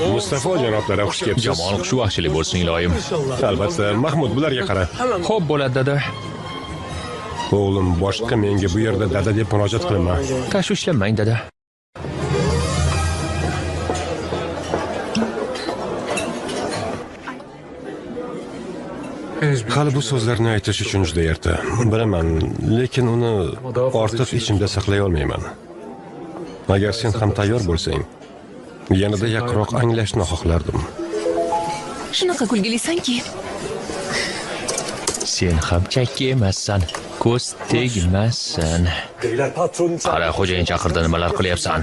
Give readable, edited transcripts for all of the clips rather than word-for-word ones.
Mustafa janoblari xush kelibsiz. Jamol xushvaqtchilik bo'lsin iloyim. Albatta, Mahmud bularga qara. Xo'p bo'ladi dada. O'g'lim, boshqa menga bu yerda dada deb murojaat qilinma. Tashvishlanmang dada. Hali bu so'zlarni aytish uchun juda erta. Bilaman, lekin uni ortiq ichimda saqlay olmayman. Agar sen ham tayyor bo'lsang, yanada yaqinroq anglashni xohlardim. Shunaqa kulgilisanki. Sen ham chakki emassan. Ko'z tegmasin. Qara, xo'jayin chaqirdi, nimalar qilyapsan?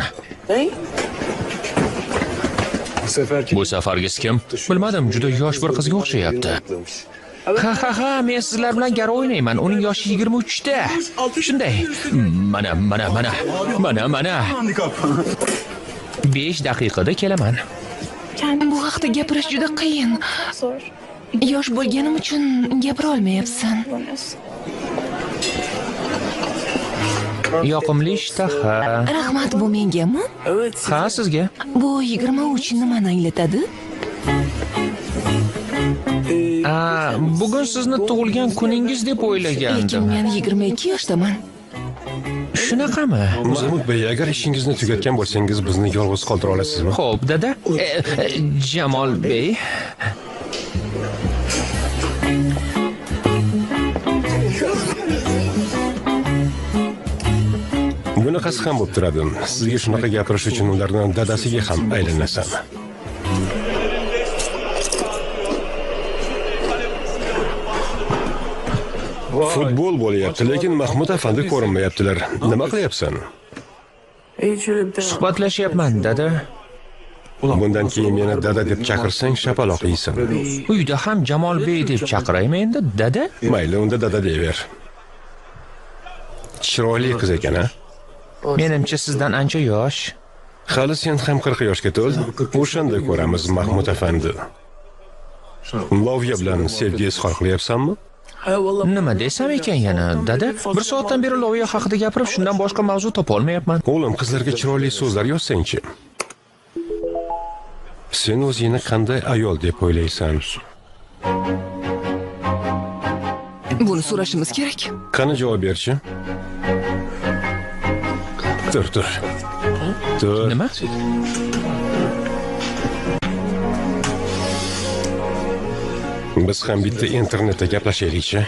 Bu safargis kim? Bilmadim, juda yosh bir qizga o'xshayapti. Ha, men sizlar bilan gar o'ynayman. Uning yoshi 23 ta. Shunday. Mana. 5 daqiqada kelaman. Bu haqda gapirish juda qiyin. Yosh bo'lganim uchun gapira olmayapsan. Yoqimli ishtaha. Rahmat, bu mengami? Ha, sizga. Bu 23 nimani anglatadi? Bugun sizni tug'ilgan kuningiz deb o'ylagandim. Lekin men 22 yoshdaman. Shunaqami? Mahmud Bey, agar ishingizni tugatgan bo'lsangiz, bizni yolg'iz qoldira olasizmi? Xo'p, dada. Jamol Bey. Bunaqasi ham bo'lib turadi. Sizga shunaqa gapirish uchun ulardan dadasiga ham aylanasan. Futbol bo'lyapti, lekin Mahmud afandi ko'rinmayaptilar. Nima qilyapsan? Suhbatlashyapman, dada. Bundan keyin meni dada deb chaqirsang, shapaloq yeysan. Uyda ham Jamol Bey deb chaqiraymi endi, dada? Mayli, unda dada deyaver. Chiroyli qiz ekan-a? Menimcha sizdan ancha yosh. Hali sen ham 40 yoshga to'l. O'shanda ko'ramiz, Mahmud afandi. Loviya bilan sevgi izhor qilyapsanmi? Nima desam ekan yana, dada? Bir soatdan beri Loviya haqida gapirib, shundan boshqa mavzu topa olmayapman. O'g'lim, qizlarga chiroyli so'zlar yozsang-chi. Sen o'zingni qanday ayol deb o'ylaysan? Buni so'rashimiz kerak. Qani javob berchi? Tur. Nima? Biz ham bitta internetda gaplashaylik-chi.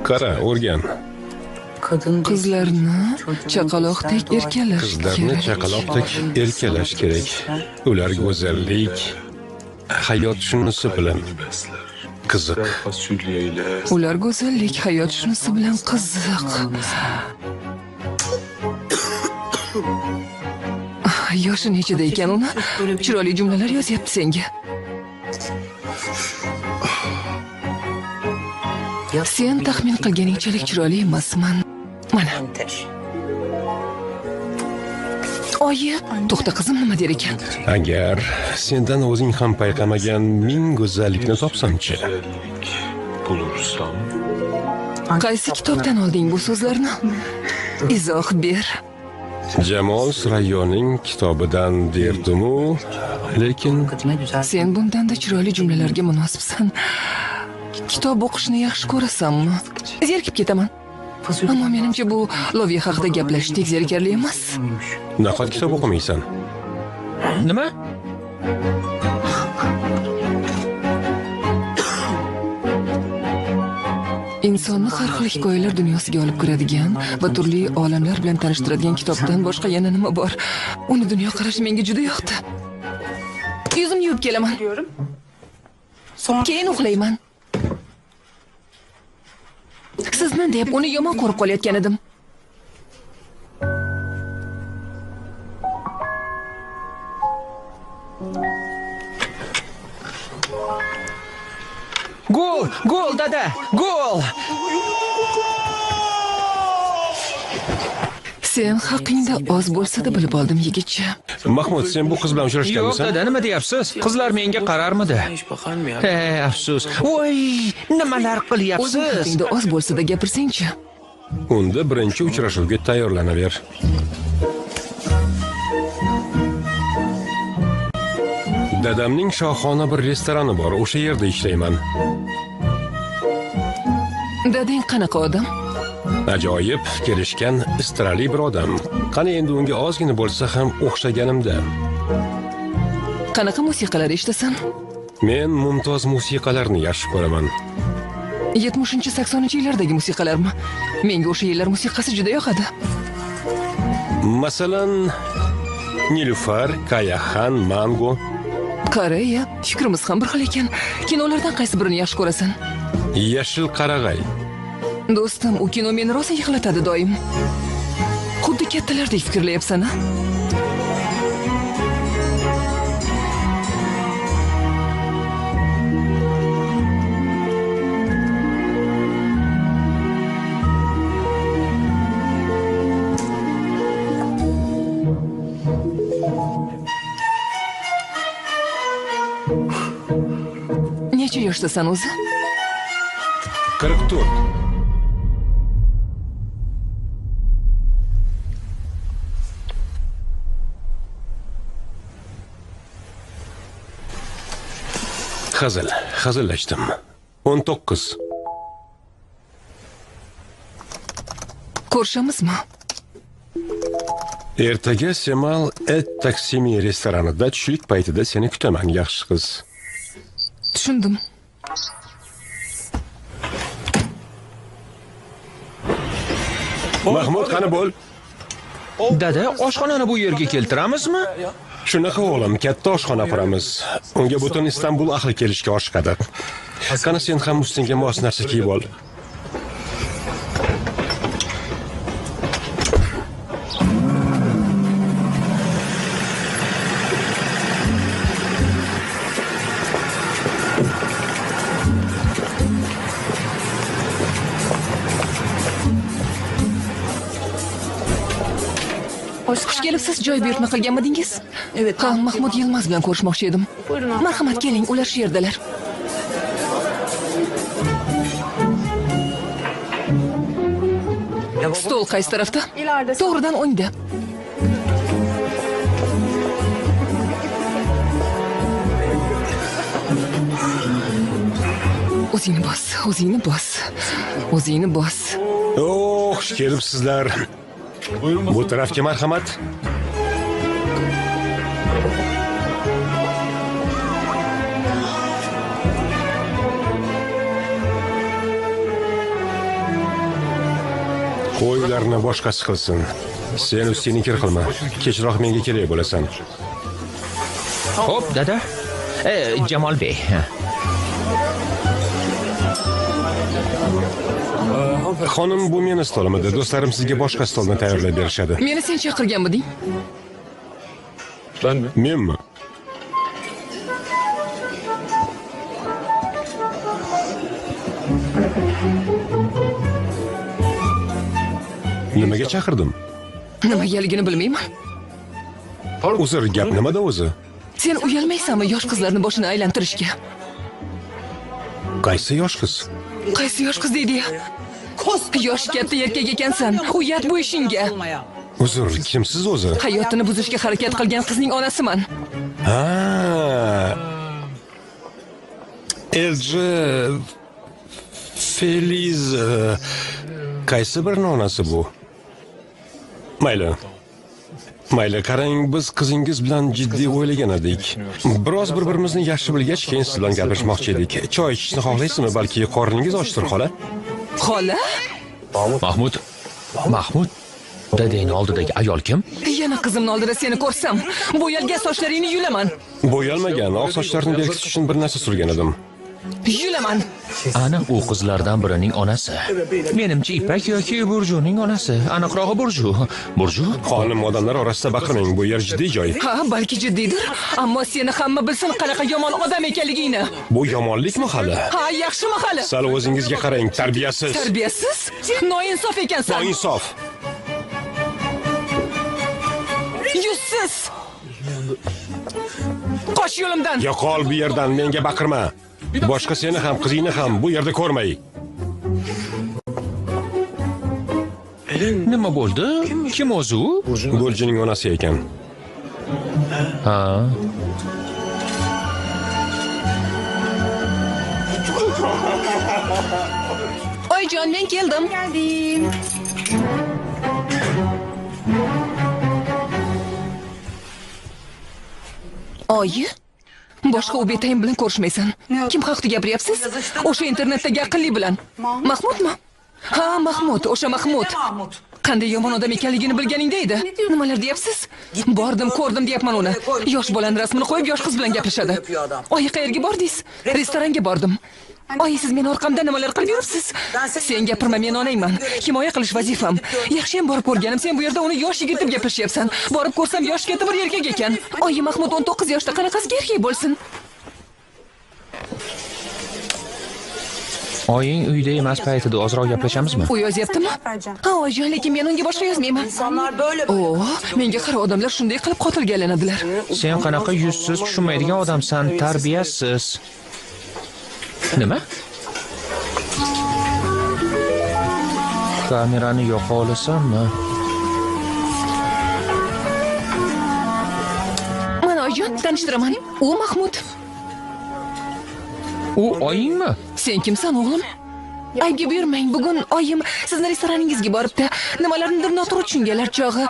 Qara, o'rgan. Qizlarni chaqaloqdek erkalash Qizlarni chaqaloqdek erkalash kerak. Ular go'zallik, hayot shunisi bilan qiziq. Ular go'zallik, hayot shunisi bilan qiziq. Yoshi nechida ekan uni? Chiroyli jumlalar yozyapti senga. Sen taxmin qilganingchalik chiroyli emasman. Mana. Oyi, to'xta qizim, nima der ekan? Agar sendan o'zing ham payqamagan ming go'zallikni topsam-chi? Qaysi kitobdan olding bu so'zlarni? Izoh ber. Jamol Surayyoning kitobidan derdim-u, lekin Sen bundan-da chiroyli jumlalarga munosibsan. Kitob o'qishni yaxshi ko'rasanmi? Zerikib ketaman. Ammo menimcha bu Loviya haqida gaplashdek zerikarli emas. naqad kitob o'qimaysan? Nima? Insonni har xil hikoyalar dunyosiga olib kiradigan va turli olamlar bilan tanishtiradigan kitobdan boshqa yana nima bor? Uni dunyoqarashi menga juda yoqdi. Yuzimni yuvib kelaman. Keyin uxlayman. Sizni deb uni yomon ko'rib qolayotgan edim. Gol, dada, gol! Sen haqingda oz bo'lsa-da bilib oldim, yigitcha. Mahmud, sen bu qiz bilan Yo'q, uchrashganmisan? dada, nima deyapsiz? Qizlar menga qararmidi? Afsus. Voy, nimalar O'zing qilyapsiz? haqingda oz bo'lsa-da gapirsang-chi. Unda birinchi uchrashuvga tayyorlanaver. Dadamning shohona bir restorani bor, o'sha yerda ishlayman. Dadang qanaqa odam? Ajoyib, kelishgan, istirali bir odam. Qani endi unga ozgina bo'lsa ham o'xshaganimda. Qanaqa musiqalar eshitasan? Men mumtoz musiqalarni yaxshi ko'raman. 70-80-yillardagi musiqalarmi? Menga o'sha yillar musiqasi juda yoqadi. Masalan, Nilufar, Kayahan, Mango. Koreya, fikrimiz ham bir xil ekan. Kinolardan qaysi birini yaxshi ko'rasan? Yashil qarag'ay. Do'stim, u kino meni rosa yig'latadi doim. Xuddi kattalardek fikrlayapsan-a? Necha yoshdasan o'zi? 44. Hazillashdim. 19. Ko'rishamizmi? Ertaga Semal Et Taksimi restoranida tushlik paytida seni kutaman, yaxshi qiz. Tushundim. Mahmud, qani bo'l. Dada, oshxonani bu yerga keltiramizmi? Shunaqa o'g'lim, katta oshxona quramiz. Unga butun Istanbul ahli kelishga oshiqadi. Qani sen ham ustingga mos narsa kiyib ol. Xush kelibsiz, joy buyurtma qilganmidingiz? Ha, Mahmud Yilmaz bilan ko'rishmoqchi edim. Marhamat, keling, ular shu yerdalar. Stol qaysi tarafda? To'g'ridan o'ngda. O'zingni bos, o'zingni bos. O'zingni bos. Xush kelibsizlar. Bu tarafga marhamat. Qo'ylarni boshqasi qilsin. Sen ustingni kir qilma. Kechroq menga kerak bo'lasan. Xo'p, dada. Jamol bey. Xonim, bu meni stolim edi. Do'stlarim sizga boshqa stolni tayyorlab berishadi. Meni sen chaqirganmiding? Menmi? Nimaga chaqirdim? Nimagaligini bilmayman. Uzr, gap nimada o'zi? Sen uyalmaysanmi yosh qizlarni boshini aylantirishga? Qaysi yosh qiz? Qaysi yosh qiz deydi-ya? Yosh katta erkak ekansan. Uyat bu ishingga. Uzr, kimsiz o'zi? Hayotini buzishga harakat qilgan qizning onasiman. Ha. Elji Feliz qaysi birning onasi bu? Mayli, qarang, biz qizingiz bilan jiddiy o'ylagan edik. Biroz bir-birimizni yaxshi bilgach, keyin siz bilan gapirishmoqchi edik. Choy ichishni xohlaysizmi? Balki qorningiz ochdir, xola? Xola? Mahmud, dadang oldidagi ayol kim? Yana qizimning oldida seni ko'rsam, bo'yalgan sochlaringni yulaman. Bo'yalmagan, oq sochlarni berkitish uchun bir narsa surgan edim. Yulaman. Ana u qizlardan birining onasi. Menimcha Ipak yoki Burjuning onasi. Aniqrog'i Burju. Xonim, odamlar orasida baqirmang, bu yer jiddiy joy. Ha, balki jiddiydir, ammo seni hamma bilsin qanaqa yomon odam ekanligingni. Bu yomonlikmi hali? Ha, yaxshimi hali? Sal o'zingizga qarang, tarbiyasiz. Tarbiyasiz? Noinsof ekansan. Noinsof. Yuzsiz. Qoch yo'limdan. Yo'qol bu yerdan, menga baqirma. Boshqa seni ham, qizingni ham bu yerda ko'rmay. Nima bo'ldi? Kim o'zi u? Burjuning onasi ekan. Ha. Oyjon, men keldim. Geldim. Oyi? Boshqa o'betayim bilan ko'rishmaysan. Kim haqida gapiryapsiz? O'sha internetdagi aqlli bilan. Mahmudmi? Ha, Mahmud, o'sha Mahmud. Qanday yomon odam ekanligini bilganingda edi. Nimalar deyapsiz? Bordim, ko'rdim deyapman uni. Yosh bolaning rasmini qo'yib, yosh qiz bilan gaplashadi. Oyi, qayerga bordingiz? Restoranga bordim. Oyi, siz meni orqamda nimalar qilib yuribsiz? Sen gapirma, men onangman. Himoya qilish vazifam. Yaxshiyam borib ko'rganim, sen bu yerda uni yosh yigit deb gaplashyapsan. Borib ko'rsam, yosh katta bir erkak ekan. Oyi, Mahmud 19 yoshda, qanaqasiga erkak bo'lsin? Oying uyda emas paytida ozroq gaplashamizmi? U yozyaptimi? Ha, oyijon, lekin men unga boshqa yozmayman. İnsanlar böyle Menga qara, odamlar shunday qilib qotilga aylanadilar. Sen qanaqa yuzsiz, tushunmaydigan odamsan, tarbiyasiz. Nima? Kamerani yo'qa olasanmi? Mana oyijon, tanishtiraman. U Mahmud. U oyingmi? Sen kimsan, o'g'lim? Aybga buyurmang. Bugun oyim sizni restorangizga boribdi. Nimalarnidir noto'g'ri tushunganlar chog'i.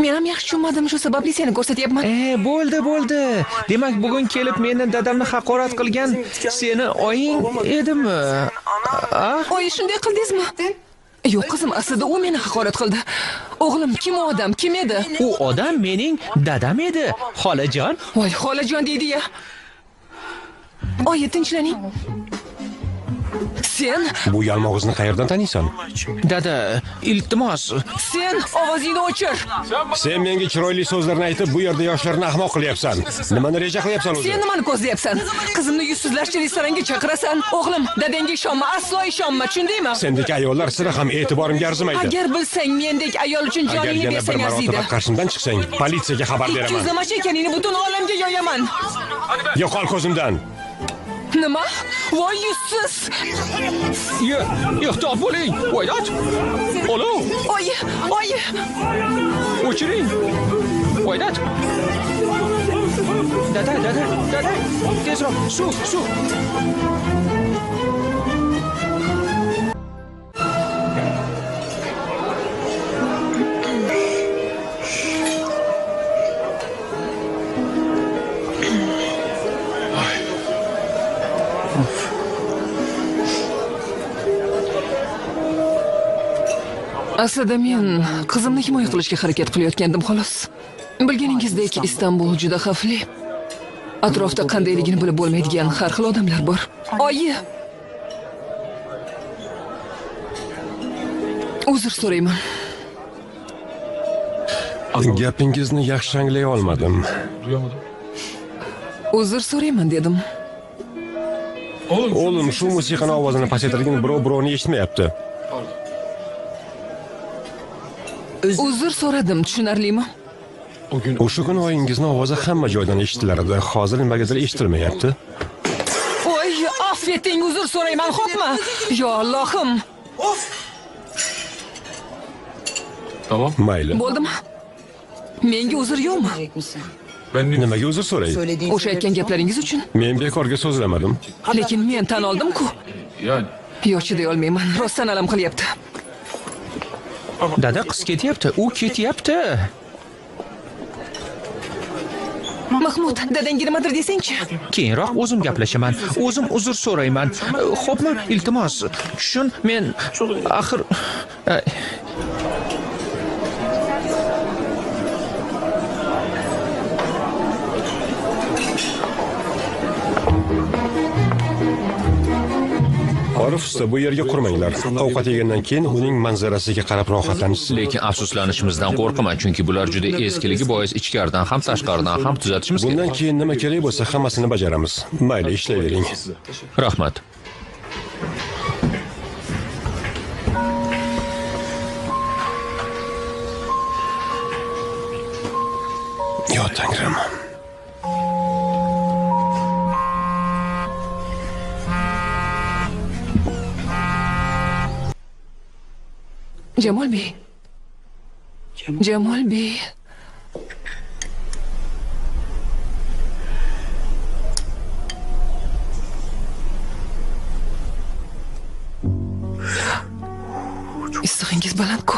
Men ham yaxshi tushunmadim, shu sababli seni ko'rsatyapman. Bo'ldi. Demak, bugun kelib meni dadamni haqorat qilgan seni oying edimi? Oyi, shunday qildingizmi? Yo'q, qizim, aslida u meni haqorat qildi. O'g'lim, kim u odam? Kim edi? U odam mening dadam edi, xolajon. Voy, xolajon deydi-ya. Oyi, tinchlaning. Sen? Bu yalmog'izni qayerdan taniysan? Dada, iltimos. Sen ovozingni o'chir. Sen menga chiroyli so'zlarni aytib, bu yerda yoshlarni ahmoq qilyapsan. Nimani reja qilyapsan o'zi? Sen nimani ko'zlayapsan? Qizimni yuzsizlashcha restoranga chaqirasan. O'g'lim, dadangga ishonma, aslo ishonma, tushundingmi? Sendek ayollar sira ham e'tiborimga arzimaydi. Agar bilsang, mendek ayol uchun Agar joningni yana bir bersang arziydi. marotaba qarshimdan chiqsang, politsiyaga xabar 200 beraman. namacha ekaningni butun olamga yoyaman. Yo'qol ko'zimdan. Nima? Voy, yuzsiz. Ehtiyot bo'ling. Voydat. Olo. Oyi. O'chiring. Voydat. Dada. Tezroq, suv. Aslida men qizimni himoya qilishga harakat qilayotgandim, xolos. Bilganingizdek, Istanbul juda xavfli. Atrofda qandayligini bilib bo'lmaydigan har xil odamlar bor. Oyi. Uzr so'rayman. Gapingizni yaxshi anglay olmadim. Uzr so'rayman dedim. O'g'lim, shu musiqani ovozini pasaytirgan birovni eshitmayapti. Uzr so'radim, tushunarlimi? O'sha kuni oyingizni ovozi hamma joydan eshitilar edi. Hozir nimagadir eshitilmayapti. Voy, affeting, uzr so'rayman, xo'pmi? Yo Allohim. Tamam. Mayli. Bo'ldimi? Menga uzr yo'qmi? Nimaga uzr so'ray? O'sha aytgan gaplaringiz uchun. Men bekorga so'zlamadim. Lekin men tan oldim-ku. Yani. Yo'q, chiday olmayman. Rostdan alam qilyapti. Dada, qiz ketyapti. U ketyapti. Mahmud, dadangga nimadir desang-chi. Keyinroq o'zim gaplashaman. O'zim uzr so'rayman. Xo'pmi? Iltimos, tushun, men axir Orif usta, bu yerga qurmanglar. Ovqat yegandan keyin uning manzarasiga qarab rohatlanasiz. lekin afsuslanishimizdan qo'rqaman, chunki bular juda eskiligi bois ichkaridan ham tashqaridan ham tuzatishimiz Bundan kerak. keyin nima kerak bo'lsa hammasini bajaramiz. Mayli, ishlayvering. Rahmat. Yo Tangrim. Jamol Bey. Jamol Bey. Issig'ingiz baland-ku.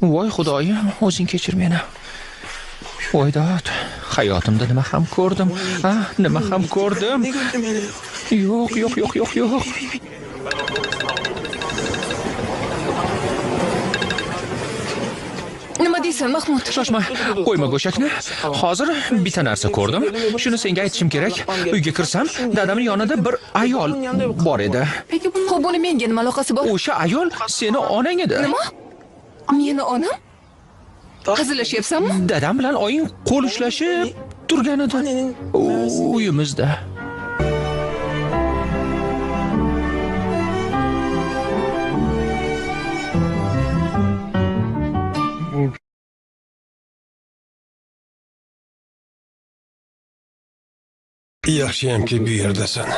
Voy xudoyim, o'zing kechir meni. Voy dod, hayotimda nima ham ko'rdim? Nima ham ko'rdim? Yo'q. Nima deysan, Mahmud? Shoshma, qo'yma go'shakni. Hozir bitta narsa ko'rdim. Shuni senga aytishim kerak. Uyga kirsam, dadamning yonida bir ayol bor edi. Xo'p, buni menga nima aloqasi bor? O'sha ayol seni onang edi. Nima? Meni onam? Hazillashyapsanmi? Dadam bilan oying qo'l ushlashib turgan edi. Uyimizda. Yaxshiyamki bu yerdasan.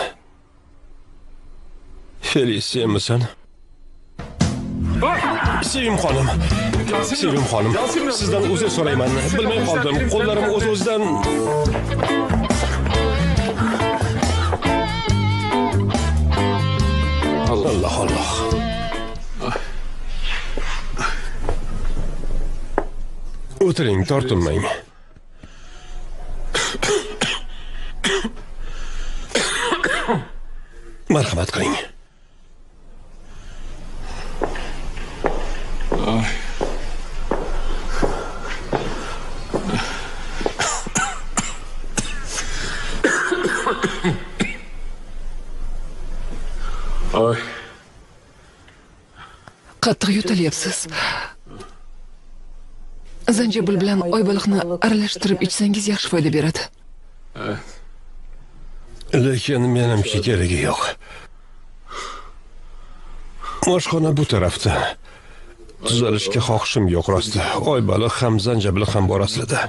Felisiyamisan? Sevim xonim, sizdan uzr so'rayman. Bilmay qoldim. Qo'llarim o'z-o'zidan Allah. O'tiring, tortinmang. Marhamat qiling. Qattiq yo'talyapsiz. Zanjabil bilan oybaliqni aralashtirib ichsangiz yaxshi foyda beradi. Lekin menimcha keragi yo'q. Oshxona bu tarafda. Tuzalishga xohishim yo'q rosti. Oybaliq ham zanjabil ham bor aslida.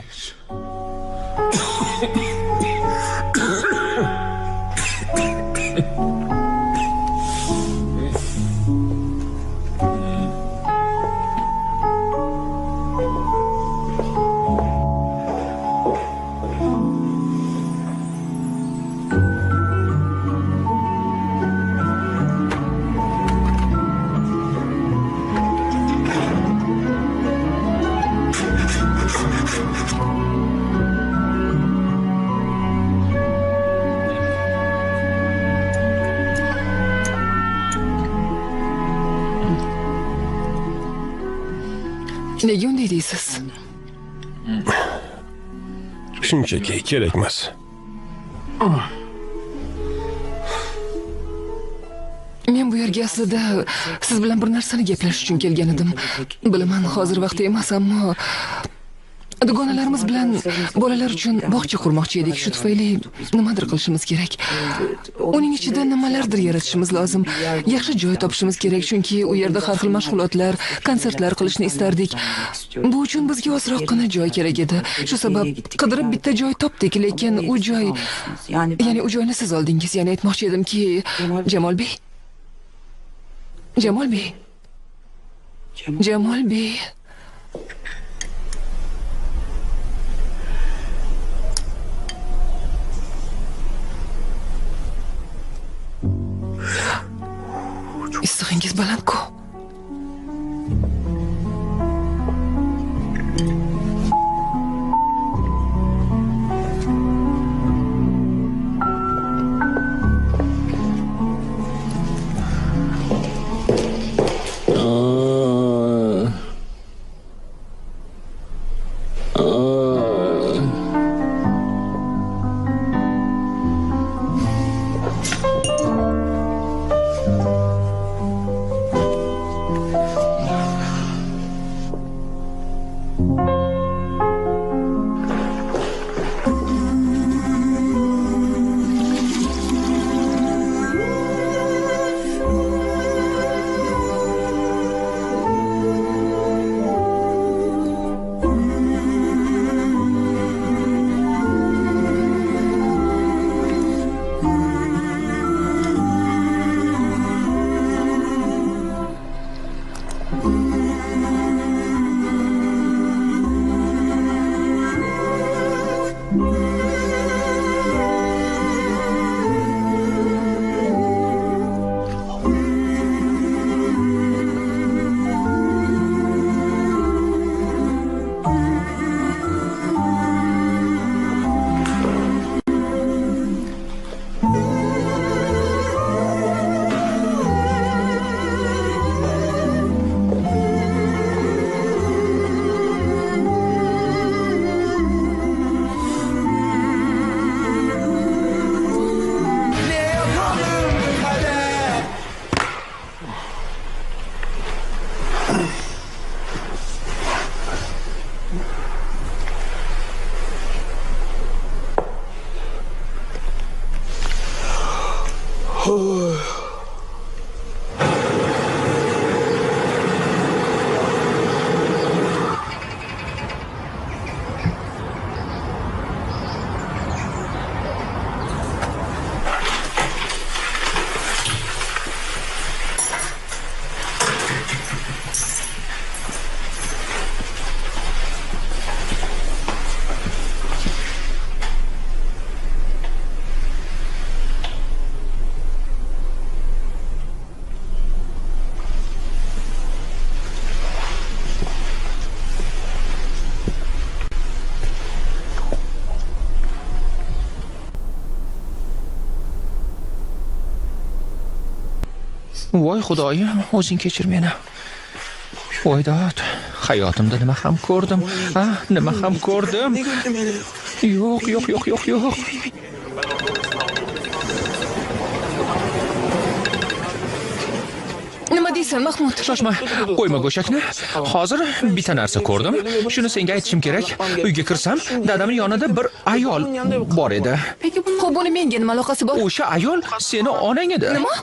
Nega unday deysiz? Shunchaki kerakmas. Men bu yerga aslida siz bilan bir narsani gaplashish uchun kelgan edim. Bilaman, hozir vaqti emas, ammo dugonalarimiz bilan bolalar uchun bog'cha qurmoqchi edik. Shu tufayli nimadir qilishimiz kerak. Uning ichida nimalardir yaratishimiz lozim. Yaxshi joy topishimiz kerak, chunki u yerda har xil mashg'ulotlar, konsertlar qilishni istardik. Bu uchun bizga ozroqgina joy kerak edi. Shu sabab qidirib bitta joy topdik, lekin u joy, ya'ni u joyni siz oldingiz. Ya'ni aytmoqchi edimki, Jamolbek. Issig'ingiz baland-ku. Voy xudoyim, o'zing kechir meni. Voydod, hayotimda nima ham ko'rdim? Nima ham ko'rdim? Yo'q. Nima deysan, Mahmud? Shoshma, qo'yma go'shakni. Hozir bitta narsa ko'rdim. Shuni senga aytishim kerak. Uyga kirsam, dadamning yonida bir ayol bor edi. Xo'p, buni menga nima aloqasi bor? O'sha ayol seni onang edi. Nima?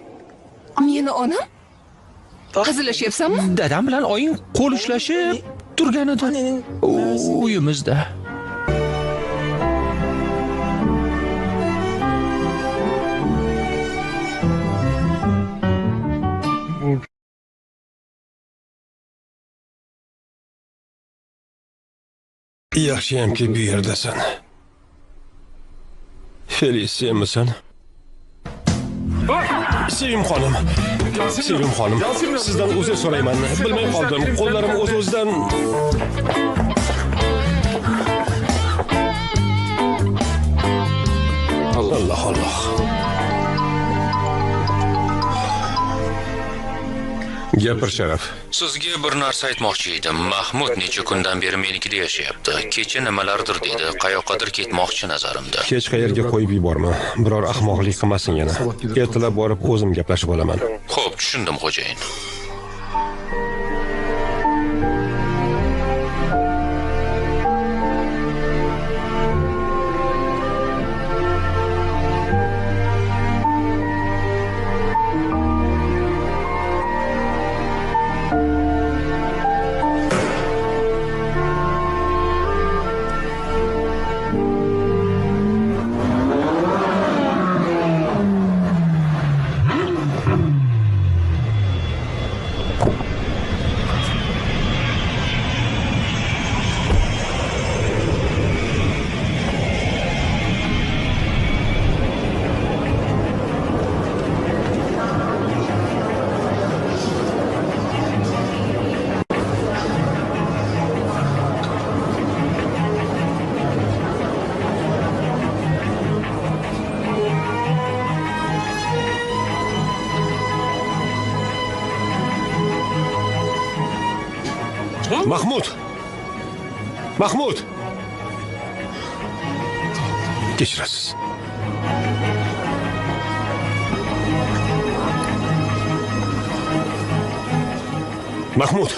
Meni onam? Hazillashyapsanmi? Dadam bilan oying qo'l ushlashib turgan edi. Uyimizda. Yaxshiyamki bu yerdasan. Felisiyamisan? Sevim xonim, sizdan uzr so'rayman. Bilmay qoldim. Qo'llarim o'z-o'zidan Allah. Gapir Sharaf. Sizga bir narsa aytmoqchi edim. Mahmud necha kundan beri menikida yashayapti. Kecha nimalardir dedi, qayoqqadir ketmoqchi nazarimda. Hech qayerga qo'yib yuborma. Biror ahmoqlik qilmasin yana. Ertalab borib o'zim gaplashib olaman. Xo'p, tushundim, xo'jayin. Mahmud! Mahmud! Kechirasiz. Mahmud!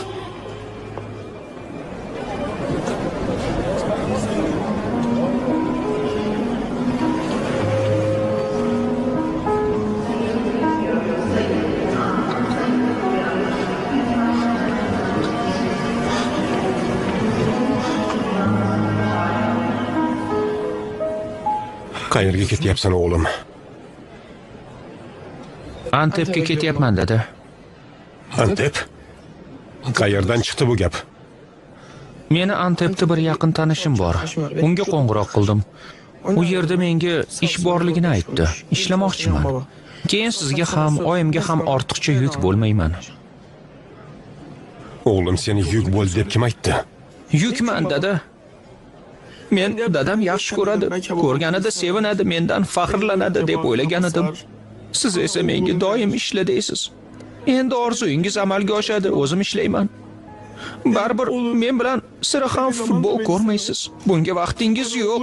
Qayerga ketyapsan o'g'lim? Antepga ketyapman dedi. Antep? Qayerdan chiqdi bu gap? Meni Antepda bir yaqin tanishim bor. Unga qo'ng'iroq qildim. U yerda menga ish borligini aytdi. Ishlamoqchiman. Keyin sizga ham, oyimga ham ortiqcha yuk bo'lmayman. O'g'lim seni yuk bo'l deb kim aytdi? Yukman dedi. Men dadam yaxshi ko'radi, ko'rganida sevinadi, mendan faxrlanadi deb o'ylagan edim. Siz esa menga doim ishla deysiz. Endi orzuyingiz amalga oshadi, o'zim ishlayman. Baribir men bilan sira ham futbol ko'rmaysiz. Bunga vaqtingiz yo'q.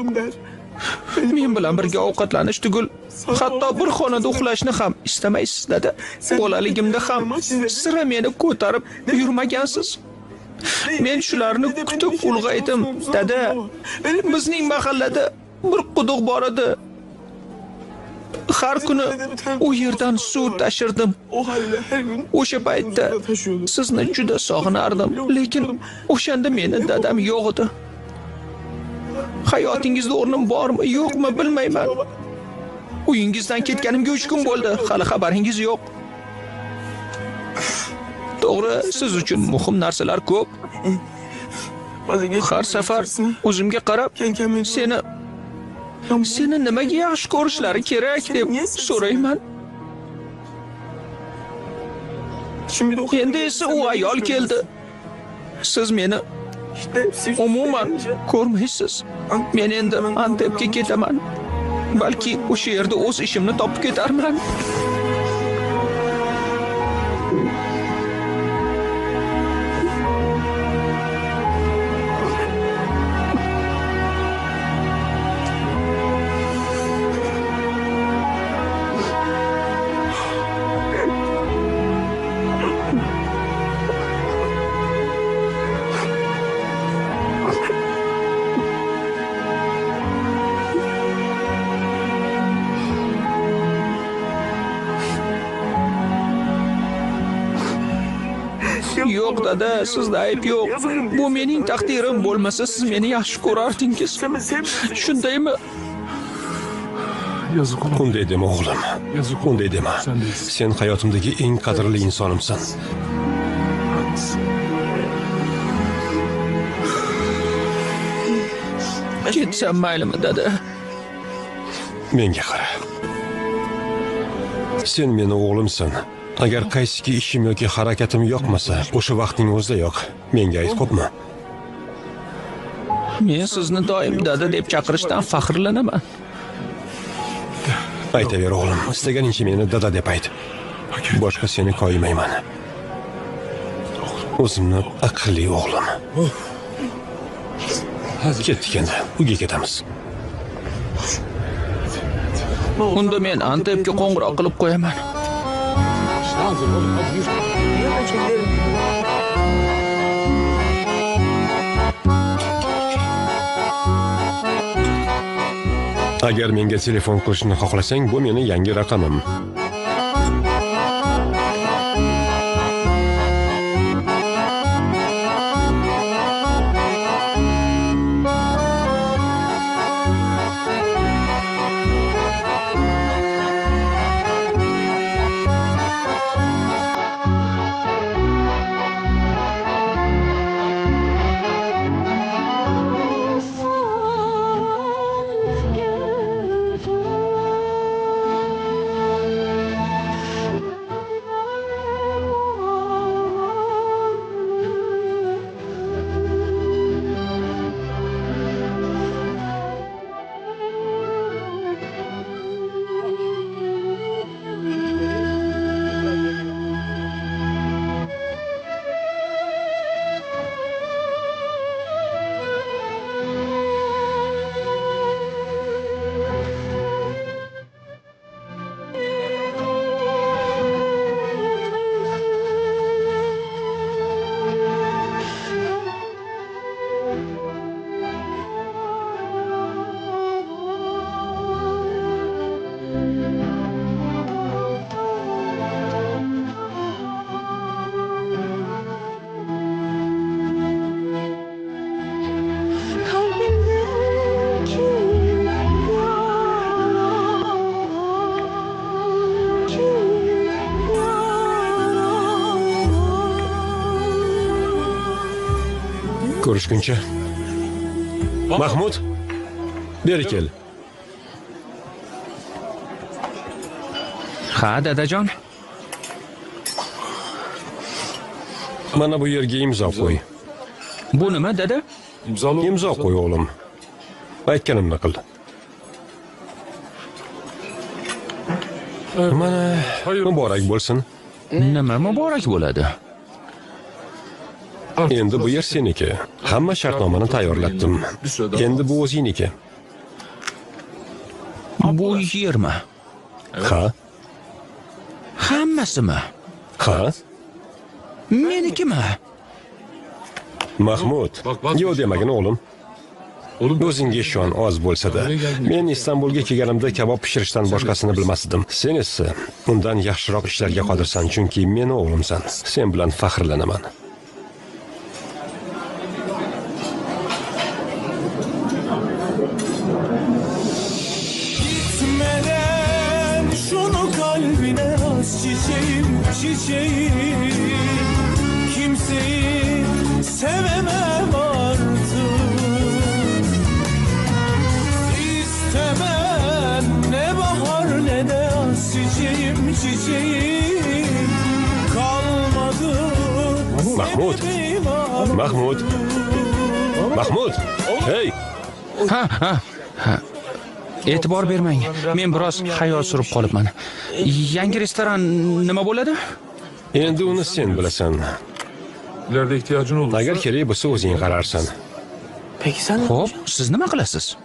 Men bilan birga ovqatlanish tugul, hatto bir xonada uxlashni ham istamaysiz dedi. Bolaligimda ham sira meni ko'tarib yurmagansiz. Men shularni kutib ulg'aydim, dada. Bizning mahallada bir quduq bor edi. Har kuni u yerdan suv tashirdim. O'sha paytda sizni juda sog'inardim, lekin o'shanda meni dadam yo'q edi. Hayotingizda o'rnim bormi, yo'qmi bilmayman. Uyingizdan ketganimga 3 kun bo'ldi, hali xabaringiz yo'q. To'g'ri, siz uchun muhim narsalar ko'p. Har safar o'zimga qarab, seni nimaga yaxshi ko'rishlari kerak deb so'rayman. Endi esa u ayol keldi. Siz meni umuman ko'rmaysiz. Men endi Antepga ketaman. Balki o'sha yerda o'z ishimni topib ketarman. Yo'q dada, sizda ayb yo'q. Bu mening taqdirim, bo'lmasa siz meni yaxshi ko'rardingiz. Shundaymi? Unday dema o'g'lim. Unday dema. Sen hayotimdagi eng qadrli insonimsan. Ketsam maylimi dada? Menga qara. Sen meni o'g'limsan. Agar qaysiki ishim yoki harakatim yoqmasa, o'sha vaqtning o'zida yo'q. Menga ayt, xo'pmi? Men sizni doim dada deb chaqirishdan faxrlanaman. Aytaver o'g'lim, istaganingcha meni dada deb ayt. Boshqa seni koyimayman. O'zimni aqlli o'g'lim. Ketdik endi. Uyga ketamiz. Unda men Antepga qo'ng'iroq qilib qo'yaman. Agar menga telefon qilishni xohlasang, bu meni yangi raqamim. Ko'rishguncha. Mahmud, beri kel. Ha, dadajon. Mana bu yerga imzo qo'y. Bu nima, dada? Imzo qo'y o'g'lim. Aytganimni qil. Mana muborak bo'lsin. Nima muborak bo'ladi? Endi bu yer seniki. Hamma shartnomani tayyorlatdim. Endi bu o'zingniki. Bu yermi? Ha? Hammasimi? Ha? Menikimi? Mahmud, yo'q demagin o'g'lim. O'zingga ishon oz bo'lsa-da. Men Istanbulga kelganimda kabob pishirishdan boshqasini bilmasdim. Sen esa undan yaxshiroq ishlarga qodirsan, chunki meni o'g'limsan. Sen bilan faxrlanaman. Gitmeden şunu kalbine as çiçeğim, çiçeğim. Kimseyi sevemem artık. İstemem ne bahar ne de az çiçeğim, çiçeğim. Kalmadı. Mahmud. Mahmud. Mahmud. Hey. Ha. E'tibor bermang. Men biroz xayol surib qolibman. Yangi restoran nima bo'ladi? Endi uni sen bilasan. İleride ihtiyacın olur. Agar kerak bo'lsa o'zing qararsan. Xo'p, siz nima qilasiz?